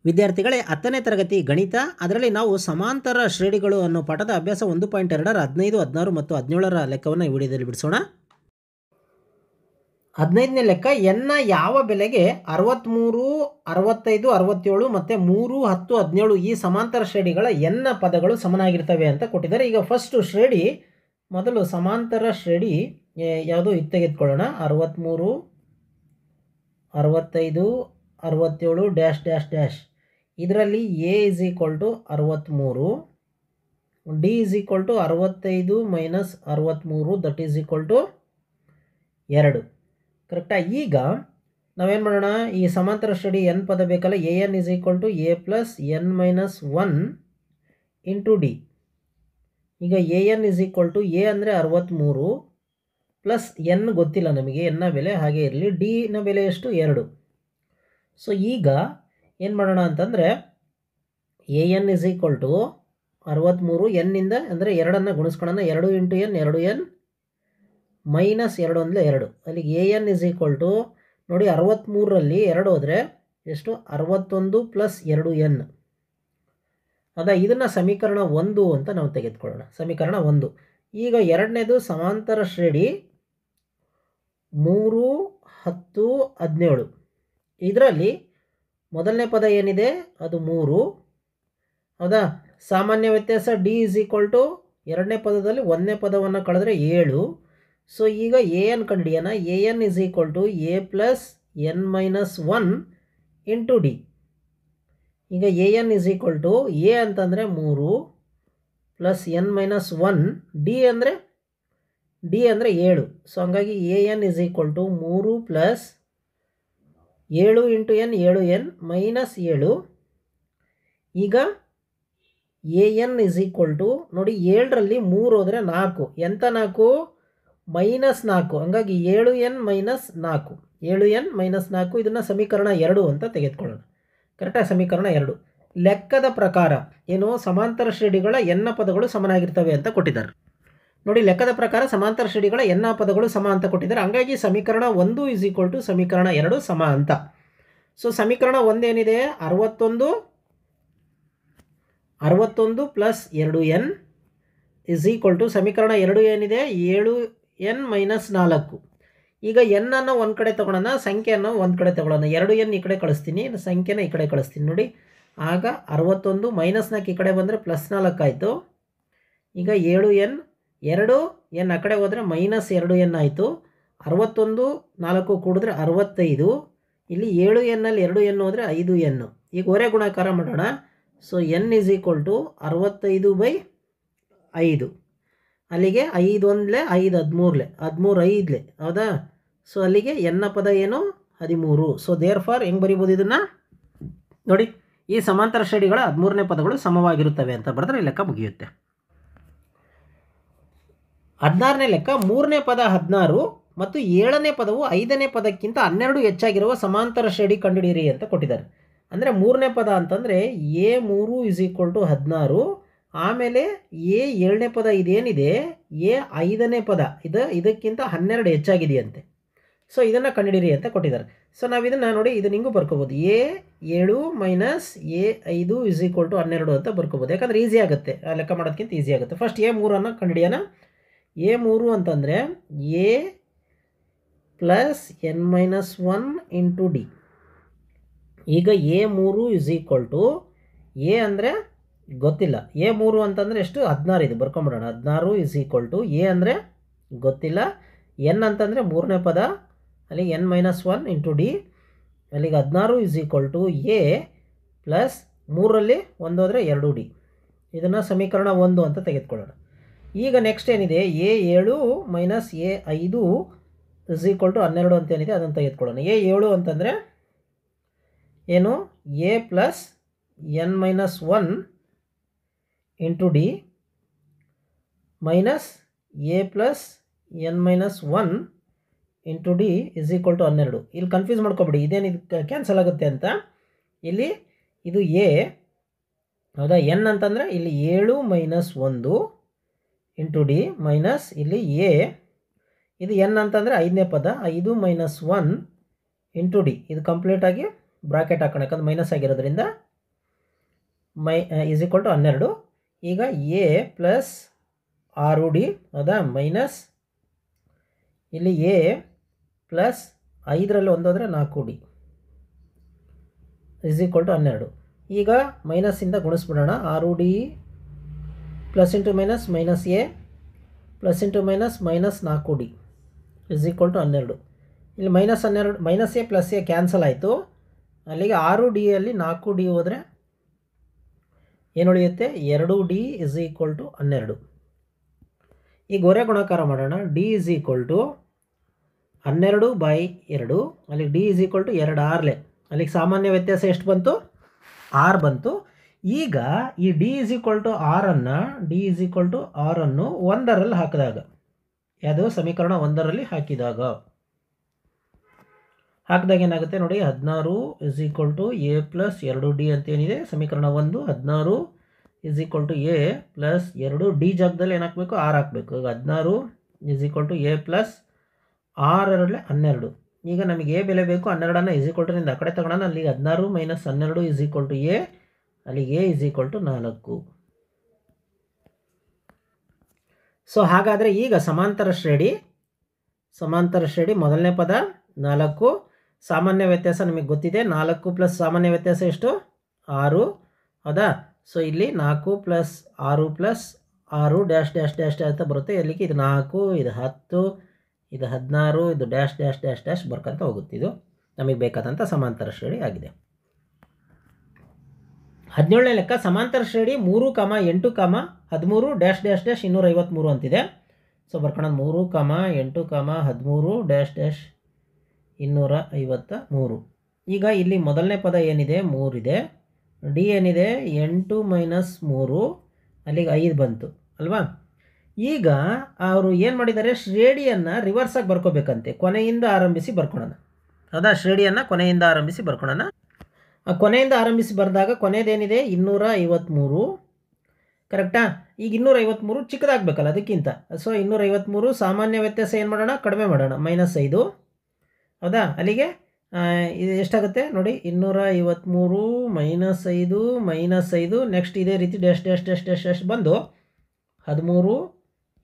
ವಿದ್ಯಾರ್ಥಿಗಳೇ 10ನೇ ತರಗತಿ ಗಣಿತ ಅದರಲ್ಲಿ ನಾವು ಸಮಾಂತರ ಶ್ರೇಣಿಗಳು ಅನ್ನೋ ಪಾಠದ ಅಭ್ಯಾಸ 1.2 15, 16 ಮತ್ತು 17ರ ಲೆಕ್ಕವನ್ನು ಈ ವಿಡಿಯೋದಲ್ಲಿ ಬಿಡಿಸೋಣ. 15ನೇ ಲೆಕ್ಕ ಎನ್ನ ಯಾವ ಬೆಲೆಗೆ 63, 65, 67 ಮತ್ತು 3, 10, 17 ಈ ಸಮಾಂತರ ಶ್ರೇಣಿಗಳ ಎನ್ನ ಪದಗಳು ಸಮನಾಗಿರ್ತವೆ ಅಂತ ಕೊಟ್ಟಿದ್ದಾರೆ. ಈಗ ಫಸ್ಟ್ ಶ್ರೇಣಿ ಮೊದಲು ಸಮಾಂತರ ಶ್ರೇಣಿ ಯಾವುದು ಇದು ತೆಗೆದುಕೊಳ್ಳೋಣ. 63, 65, 67 ಡ್ಯಾಶ್ ಡ್ಯಾಶ್ ಡ್ಯಾಶ್. ಇದರಲ್ಲಿ a is equal to 63, d is equal to 65 minus 63 that is equal to 2. ಕರೆಕ್ಟಾ? ಈಗ ನಾವೇನು ಮಾಡೋಣ, ಈ ಸಮಾಂತರ ಶ್ರೇಣಿ ಎನ್ ಪದ ಬೇಕಲ್ಲ, a n is equal to a plus n minus 1 into d. ಈಗ a n is equal to a ಅಂದರೆ 63 ಪ್ಲಸ್ ಎನ್ ಗೊತ್ತಿಲ್ಲ ನಮಗೆ, ಎನ್ನ ಬೆಲೆ ಹಾಗೆ ಇರಲಿ, ಡಿನ ಬೆಲೆ ಎಷ್ಟು 2. ಸೊ ಈಗ ಏನು ಮಾಡೋಣ ಅಂತಂದರೆ a n is equal to 63 ಎನ್ನಿಂದ ಅಂದರೆ 2ಅನ್ನು ಗುಣಿಸ್ಕೊಳ್ಳೋಣ. 2 ಇಂಟು ಎನ್ 2 ಎನ್ ಮೈನಸ್ 2 ಅಂದರೆ 2. ಅಲ್ಲಿಗೆ a n is equal to ನೋಡಿ 63ರಲ್ಲಿ 2 ಹೋದರೆ ಎಷ್ಟು 61 ಪ್ಲಸ್ 2 ಎನ್. ಇದನ್ನು ಸಮೀಕರಣ 1 ಅಂತ ನಾವು ತೆಗೆದುಕೊಳ್ಳೋಣ. ಸಮೀಕರಣ 1. ಈಗ ಎರಡನೇದು ಸಮಾಂತರ ಶ್ರೇಣಿ 3, 10, 17. ಇದರಲ್ಲಿ ಮೊದಲನೇ ಪದ ಏನಿದೆ ಅದು 3. ಹೌದಾ? ಸಾಮಾನ್ಯ ವ್ಯತ್ಯಾಸ ಡಿ ಇಸ್ ಈಕ್ವಲ್ ಟು ಎರಡನೇ ಪದದಲ್ಲಿ ಒಂದನೇ ಪದವನ್ನು ಕಳೆದ್ರೆ 7. ಸೊ ಈಗ ಎ ಎನ್ ಕಂಡುಹಿಡಿಯೋಣ. A n is equal to a plus n minus 1 into d. ಈಗ a n is equal to a ಅಂತಂದರೆ 3 ಪ್ಲಸ್ ಎನ್ ಮೈನಸ್ 1, ಡಿ ಅಂದರೆ 7. ಸೊ ಹಂಗಾಗಿ a n is equal to 3 plus 7 into n 7 n minus 7. ಈಗ a n is equal to ನೋಡಿ 7ರಲ್ಲಿ 3 ಹೋದರೆ 4. ಎಂಥ 4? Minus 4. ಹಂಗಾಗಿ 7 ಎನ್ ಮೈನಸ್ 4. 7 n minus 4. ಇದನ್ನು ಸಮೀಕರಣ 2 ಅಂತ ತೆಗೆದುಕೊಳ್ಳೋಣ. ಕರೆಕ್ಟಾಗಿ? ಸಮೀಕರಣ 2. ಲೆಕ್ಕದ ಪ್ರಕಾರ ಏನು ಸಮಾಂತರ ಶ್ರೇಣಿಗಳ ಎನ್ನ ಪದಗಳು ಸಮನಾಗಿರ್ತವೆ ಅಂತ ಕೊಟ್ಟಿದ್ದಾರೆ. ನೋಡಿ, ಲೆಕ್ಕದ ಪ್ರಕಾರ ಸಮಾಂತರ ಶ್ರೇಣಿಗಳ ಎನ್ನ ಪದಗಳು ಸಮ ಅಂತ ಕೊಟ್ಟಿದ್ದಾರೆ. ಹಂಗಾಗಿ ಸಮೀಕರಣ 1 ಇಸ್ ಈಕ್ವಲ್ ಟು ಸಮೀಕರಣ 2 ಸಮ ಅಂತ. ಸೊ ಸಮೀಕರಣ 1 ಏನಿದೆ 61 plus 2 n is equal to ಸಮೀಕರಣ 2 ಏನಿದೆ 7 ಎನ್ ಮೈನಸ್ 4. ಈಗ ಎನ್ನನ್ನು ಒಂದು ಕಡೆ ತೊಗೊಳ್ಳೋಣ, ಸಂಖ್ಯೆಯನ್ನು ಒಂದು ಕಡೆ ತೊಗೊಳ್ಳೋಣ. 2 ಎನ್ ಈ ಕಡೆ ಕಳಿಸ್ತೀನಿ, ಸಂಖ್ಯೆನ ಈ ಕಡೆ ಕಳಿಸ್ತೀನಿ. ನೋಡಿ, ಆಗ 61 ಮೈನಸ್ 4 ಈ ಕಡೆ ಬಂದರೆ ಪ್ಲಸ್ 4 ಆಯಿತು. ಈಗ 7 ಎನ್ 2 ಎನ್ ಆ ಕಡೆ ಹೋದರೆ ಮೈನಸ್ 2 ಎನ್ ಆಯಿತು. 61 4 ಕೂಡಿದ್ರೆ 65. ಇಲ್ಲಿ 7 ಎನ್ನಲ್ಲಿ 2 ಎನ್ ಹೋದರೆ 5 ಎನ್. ಈಗ ಹೊರೆ ಗುಣಾಕಾರ ಮಾಡೋಣ. So n is equal to 65/5. ಅಲ್ಲಿಗೆ 5 1 5 13 13 5. ಹೌದಾ? ಸೊ ಅಲ್ಲಿಗೆ ಎನ್ನ ಪದ ಏನು 13. ಸೊ ದೇರ್ ಫಾರ್ ಹೆಂಗೆ ಬರಿಬೋದು ಇದನ್ನು ನೋಡಿ, ಈ ಸಮಾಂತರ ಶ್ರೇಣಿಗಳ 13ನೇ ಪದಗಳು ಸಮವಾಗಿರುತ್ತವೆ ಅಂತ ಬರೆದ್ರೆ ಲೆಕ್ಕ ಮುಗಿಯುತ್ತೆ. 16ನೇ ಲೆಕ್ಕ 3ನೇ ಪದ 16 ಮತ್ತು 7ನೇ ಪದವು 5ನೇ ಪದಕ್ಕಿಂತ 12 ಹೆಚ್ಚಾಗಿರುವ ಸಮಾಂತರ ಶ್ರೇಣಿ ಕಂಡುಹಿಡಿಯಿರಿ ಅಂತ ಕೊಟ್ಟಿದ್ದಾರೆ. ಅಂದರೆ 3ನೇ ಪದ ಅಂತಂದರೆ ಎ 3 ಇಸ್ ಈಕ್ವಲ್ ಟು 16. ಆಮೇಲೆ ಎ 7ನೇ ಪದ ಇದೇನಿದೆ ಎ 5ನೇ ಪದ ಇದಕ್ಕಿಂತ 12 ಹೆಚ್ಚಾಗಿದೆಯಂತೆ. ಸೊ ಇದನ್ನು ಕಂಡುಹಿಡಿಯಿರಿ ಅಂತ ಕೊಟ್ಟಿದ್ದಾರೆ. ಸೊ ನಾವು ಇದನ್ನು ನೋಡಿ, ಇದನ್ನು ಹಿಂಗೂ ಬರ್ಕೋಬೋದು. A 7 minus a 5 is equal to 12 ಅಂತ ಬರ್ಕೋಬೋದು. ಯಾಕಂದರೆ ಈಸಿ ಆಗುತ್ತೆ, ಲೆಕ್ಕ ಮಾಡೋದಕ್ಕಿಂತ ಈಸಿ ಆಗುತ್ತೆ. ಫಸ್ಟ್ ಎ 3ಅನ್ನು ಕಂಡುಹಿಡಿಯೋಣ. ಎ 3 ಅಂತಂದರೆ a plus n minus 1 into d. ಈಗ a 3 is equal to a ಅಂದರೆ ಗೊತ್ತಿಲ್ಲ, ಎ 3 ಅಂತಂದರೆ ಎಷ್ಟು 16. ಇದು ಬರ್ಕೊಂಬಿಡೋಣ. 16 ಇಸ್ ಈಕ್ವಲ್ ಟು ಎ ಅಂದರೆ ಗೊತ್ತಿಲ್ಲ, ಎನ್ ಅಂತಂದರೆ 3ನೇ ಪದ, ಅಲ್ಲಿಗೆ ಎನ್ ಮೈನಸ್ 1 ಇಂಟು ಡಿ. ಅಲ್ಲಿಗೆ 16 is equal to a plus 3ರಲ್ಲಿ 1 ಹೋದರೆ 2 ಡಿ. ಇದನ್ನು ಸಮೀಕರಣ 1 ಅಂತ ತೆಗೆದುಕೊಳ್ಳೋಣ. ಈಗ ನೆಕ್ಸ್ಟ್ ಏನಿದೆ a 7 minus a 5 is equal to 12 ಅಂತ ಏನಿದೆ ಅದನ್ನು ತೆಗೆದುಕೊಳ್ಳೋಣ. ಎ 7 ಅಂತಂದರೆ ಏನು a plus n minus 1 into d minus a plus n minus 1 into d is equal to 12. ಇಲ್ಲಿ ಕನ್ಫ್ಯೂಸ್ ಮಾಡ್ಕೊಬೇಡಿ, ಇದೇನಿದು ಕ್ಯಾನ್ಸಲ್ ಆಗುತ್ತೆ ಅಂತ. ಇಲ್ಲಿ ಇದು ಎ, ಹೌದಾ? ಎನ್ ಅಂತಂದರೆ ಇಲ್ಲಿ 7 ಮೈನಸ್ 1 ಇಂಟು ಡಿ ಮೈನಸ್ ಇಲ್ಲಿ ಎ, ಇದು ಎನ್ ಅಂತಂದರೆ 5ನೇ ಪದ 5 ಮೈನಸ್ 1 ಇಂಟು ಡಿ. ಇದು ಕಂಪ್ಲೀಟಾಗಿ ಬ್ರಾಕೆಟ್ ಹಾಕೋಣ, ಯಾಕಂದ್ರೆ ಮೈನಸ್ ಆಗಿರೋದ್ರಿಂದ ಈಸ್ ಈಕ್ವಲ್ ಟು 12. ಈಗ ಎ ಪ್ಲಸ್ 6D ಹೌದಾ ಮೈನಸ್ ಇಲ್ಲಿ ಎ ಪ್ಲಸ್ 5ರಲ್ಲಿ 1 ಹೋದರೆ 4D ಈಸ್ ಈಕ್ವಲ್ ಟು 12. ಈಗ ಮೈನಸ್ಸಿಂದ ಗುಣಿಸ್ಬಿಡೋಣ. 6D plus into minus minus a plus into minus minus 4D is equal to 12. ಇಲ್ಲಿ minus 12 minus a plus a cancel ಆಯಿತು. ಅಲ್ಲಿಗೆ 6Dಯಲ್ಲಿ 4D ಹೋದರೆ ಏನು ಉಳಿಯುತ್ತೆ? 2D is equal to 12. ಈಗ ಹೊರೆ ಗುಣಾಕಾರ ಮಾಡೋಣ. D is equal to 12/2. ಅಲ್ಲಿಗೆ D ಈಸ್ ಈಕ್ವಲ್ ಟು 2 6. ಅಲ್ಲಿಗೆ ಸಾಮಾನ್ಯ ವ್ಯತ್ಯಾಸ ಎಷ್ಟು ಬಂತು? 6 ಬಂತು. ಈಗ ಈ D ಈಸ್ ಈಕ್ವಲ್ ಟು 6ಅನ್ನು D ಈಸ್ ಈಕ್ವಲ್ ಟು 6ಅನ್ನು 1ರಲ್ಲಿ ಹಾಕಿದಾಗ, ಯಾವುದು ಸಮೀಕರಣ 1ರಲ್ಲಿ ಹಾಕಿದಾಗ ಏನಾಗುತ್ತೆ ನೋಡಿ, 16 is equal to a plus 2D ಅಂತೇನಿದೆ ಸಮೀಕರಣ 1. 16 is equal to a plus 2D ಜಾಗದಲ್ಲಿ ಏನು ಹಾಕಬೇಕು? 6 ಹಾಕಬೇಕು. ಈಗ 16 is equal to a plus 6 2 12. ಈಗ ನಮಗೆ ಎ ಬೆಲೆ ಬೇಕು. 12ಅನ್ನು ಈಸ್ ಈಕ್ವಲ್ ಟು ನಿಂದ ಆ ಕಡೆ ತಗೊಳ್ಳೋಣ. ಅಲ್ಲಿಗೆ 16 minus 12 is equal to a. ಅಲ್ಲಿಗೆ a is equal to 4. So ಹಾಗಾದರೆ ಈಗ ಸಮಾಂತರ ಶ್ರೇಣಿ ಮೊದಲನೇ ಪದ 4, ಸಾಮಾನ್ಯ ವ್ಯತ್ಯಾಸ ನಿಮಗೆ ಗೊತ್ತಿದೆ. 4 ಪ್ಲಸ್ ಸಾಮಾನ್ಯ ವ್ಯತ್ಯಾಸ ಎಷ್ಟು? 6 ಹೌದಾ. ಸೊ ಇಲ್ಲಿ 4 plus 6 plus 6 dash dash dash ಅಂತ ಬರುತ್ತೆ. ಇಲ್ಲಿಗೆ ಇದು 4, ಇದು 10, ಇದು 16, ಇದು ಡ್ಯಾಶ್ ಡ್ಯಾಶ್ ಡ್ಯಾಶ್ ಡ್ಯಾಶ್ ಬರ್ಕೊಂತ ಹೋಗುತ್ತೆ. ಇದು ನಮಗೆ ಬೇಕಾದಂಥ ಸಮಾಂತರ ಶ್ರೇಣಿ ಆಗಿದೆ. 17ನೇ ಲೆಕ್ಕ ಸಮಾಂತರ ಶ್ರೇಣಿ 3, 8, 13 ಡ್ಯಾಶ್ ಡ್ಯಾಶ್ ಡ್ಯಾಶ್ 253 ಅಂತಿದೆ. ಸೊ ಬರ್ಕೊಳ್ಳೋದು 3, 8, 13 ಡ್ಯಾಶ್ ಡ್ಯಾಶ್ 253. ಈಗ ಇಲ್ಲಿ ಮೊದಲನೇ ಪದ ಏನಿದೆ? 3 ಇದೆ. ಡಿ ಏನಿದೆ? 8 ಮೈನಸ್ 3, ಅಲ್ಲಿಗೆ 5 ಬಂತು ಅಲ್ವಾ. ಈಗ ಅವರು ಏನು ಮಾಡಿದ್ದಾರೆ? ಶ್ರೇಣಿಯನ್ನು ರಿವರ್ಸಾಗಿ ಬರ್ಕೋಬೇಕಂತೆ. ಕೊನೆಯಿಂದ ಆರಂಭಿಸಿ ಬರ್ಕೊಳ್ಳೋಣ. ಹೌದಾ, ಶ್ರೇಣಿಯನ್ನು ಕೊನೆಯಿಂದ ಆರಂಭಿಸಿ ಬರ್ಕೊಳ್ಳೋಣ. ಕೊನೆಯಿಂದ ಆರಂಭಿಸಿ ಬರೆದಾಗ ಕೊನೆಯದೇನಿದೆ? 253 ಕರೆಕ್ಟಾ. ಈಗ 253 ಚಿಕ್ಕದಾಗಬೇಕಲ್ಲ ಅದಕ್ಕಿಂತ. ಸೊ 253 ಸಾಮಾನ್ಯ ವ್ಯತ್ಯಾಸ ಏನು ಮಾಡೋಣ? ಕಡಿಮೆ ಮಾಡೋಣ, -5 ಹೌದಾ. ಅಲ್ಲಿಗೆ ಇದು ಎಷ್ಟಾಗುತ್ತೆ ನೋಡಿ? 253 -5 ನೆಕ್ಸ್ಟ್ ಇದೇ ರೀತಿ dash dash dash dash dash ಬಂದು 13,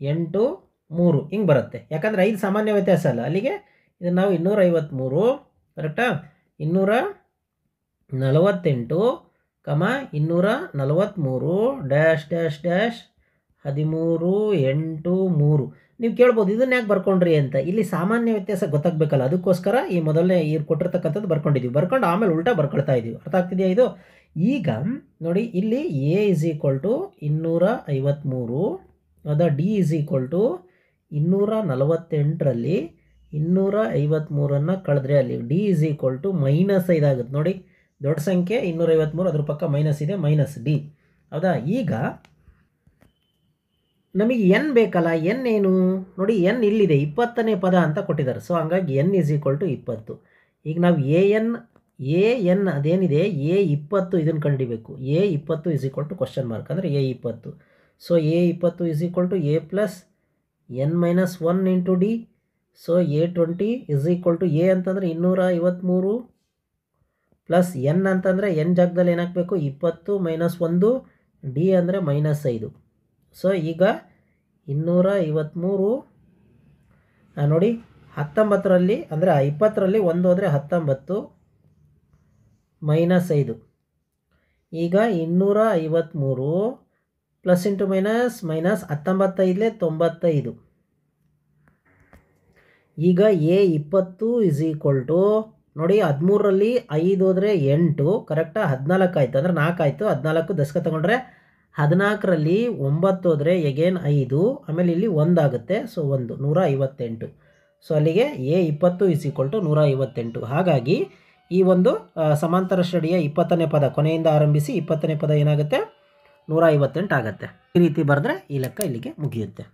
8, 3 ಹಿಂಗೆ ಬರುತ್ತೆ. ಯಾಕಂದರೆ 5 ಸಾಮಾನ್ಯ ವ್ಯತ್ಯಾಸ ಅಲ್ಲ. ಅಲ್ಲಿಗೆ ಇದನ್ನು ನಾವು 253 ಕರೆಕ್ಟಾ. 248, 243 ಡ್ಯಾಶ್ ಡ್ಯಾಶ್ ಡ್ಯಾಶ್ 13, 8, 3. ನೀವು ಕೇಳ್ಬೋದು ಇದನ್ನ ಯಾಕೆ ಬರ್ಕೊಂಡ್ರಿ ಅಂತ. ಇಲ್ಲಿ ಸಾಮಾನ್ಯ ವ್ಯತ್ಯಾಸ ಗೊತ್ತಾಗಬೇಕಲ್ಲ, ಅದಕ್ಕೋಸ್ಕರ ಈ ಮೊದಲನೇ ಕೊಟ್ಟಿರ್ತಕ್ಕಂಥದ್ದು ಬರ್ಕೊಂಡಿದ್ದೀವಿ. ಬರ್ಕೊಂಡು ಆಮೇಲೆ ಉಲ್ಟಾ ಬರ್ಕೊಳ್ತಾ ಇದ್ದೀವಿ. ಅರ್ಥ ಆಗ್ತಿದೆಯಾ ಇದು? ಈಗ ನೋಡಿ ಇಲ್ಲಿ ಎ ಈಸ್ ಈಕ್ವಲ್ ಟು 253 ಹೌದಾ. ಡಿ ಈಸ್ ಈಕ್ವಲ್ ಟು 248ರಲ್ಲಿ 253ಅನ್ನು ಕಳೆದ್ರೆ ಅಲ್ಲಿ ಡಿ ಈಸ್ ಈಕ್ವಲ್ ಟು -5 ಆಗುತ್ತೆ ನೋಡಿ. ದೊಡ್ಡ ಸಂಖ್ಯೆ 253, ಅದ್ರ ಪಕ್ಕ ಮೈನಸ್ ಇದೆ, ಮೈನಸ್ ಡಿ ಹೌದಾ. ಈಗ ನಮಗೆ ಎನ್ ಬೇಕಲ್ಲ. ಎನ್ ಏನು ನೋಡಿ? ಎನ್ ಇಲ್ಲಿದೆ, 20ನೇ ಪದ ಅಂತ ಕೊಟ್ಟಿದ್ದಾರೆ. ಸೊ ಹಂಗಾಗಿ ಎನ್ ಈಸ್ ಈಕ್ವಲ್ ಟು 20. ಈಗ ನಾವು ಎ ಎನ್ ಅದೇನಿದೆ A20 ಇದನ್ನು ಕಂಡುಹಿಡಿಬೇಕು. A20 is equal to question mark ಅಂದರೆ A20. ಸೊ A20 is equal to a plus n-1 into d. ಸೊ A20 is equal to a ಅಂತಂದರೆ 253 ಪ್ಲಸ್ ಎನ್ ಅಂತಂದರೆ ಎನ್ ಜಾಗದಲ್ಲಿ ಏನಾಗಬೇಕು? 20 -1, ಡಿ ಅಂದರೆ -5. ಸೊ ಈಗ 253 ನೋಡಿ 19ರಲ್ಲಿ ಅಂದರೆ 20ರಲ್ಲಿ 1 ಹೋದರೆ 19 -5. ಈಗ 253 ಪ್ಲಸ್ ಇಂಟು ಮೈನಸ್ 19 95. ಈಗ A20 ಈಸ್ ಈಕ್ವಲ್ ಟು ನೋಡಿ 13ರಲ್ಲಿ 5 ಹೋದರೆ 8 ಕರೆಕ್ಟಾ. 14 ಆಯಿತು ಅಂದರೆ 4 ಆಯಿತು. 14 ದಶಕ ತಗೊಂಡ್ರೆ 14ರಲ್ಲಿ 9 ಹೋದರೆ ಎಗೇನ್ 5, ಆಮೇಲೆ ಇಲ್ಲಿ 1 ಆಗುತ್ತೆ. ಸೊ 158. ಸೊ ಅಲ್ಲಿಗೆ A20 ಈಸ್ ಈಕ್ವಲ್ ಟು 158. ಹಾಗಾಗಿ ಈ ಒಂದು ಸಮಾಂತರ ಶ್ರೇಣಿಯ 20ನೇ ಪದ ಕೊನೆಯಿಂದ ಆರಂಭಿಸಿ 20ನೇ ಪದ ಏನಾಗುತ್ತೆ? 158 ಆಗುತ್ತೆ. ಈ ರೀತಿ ಬರೆದ್ರೆ ಈ ಲೆಕ್ಕ ಇಲ್ಲಿಗೆ ಮುಗಿಯುತ್ತೆ.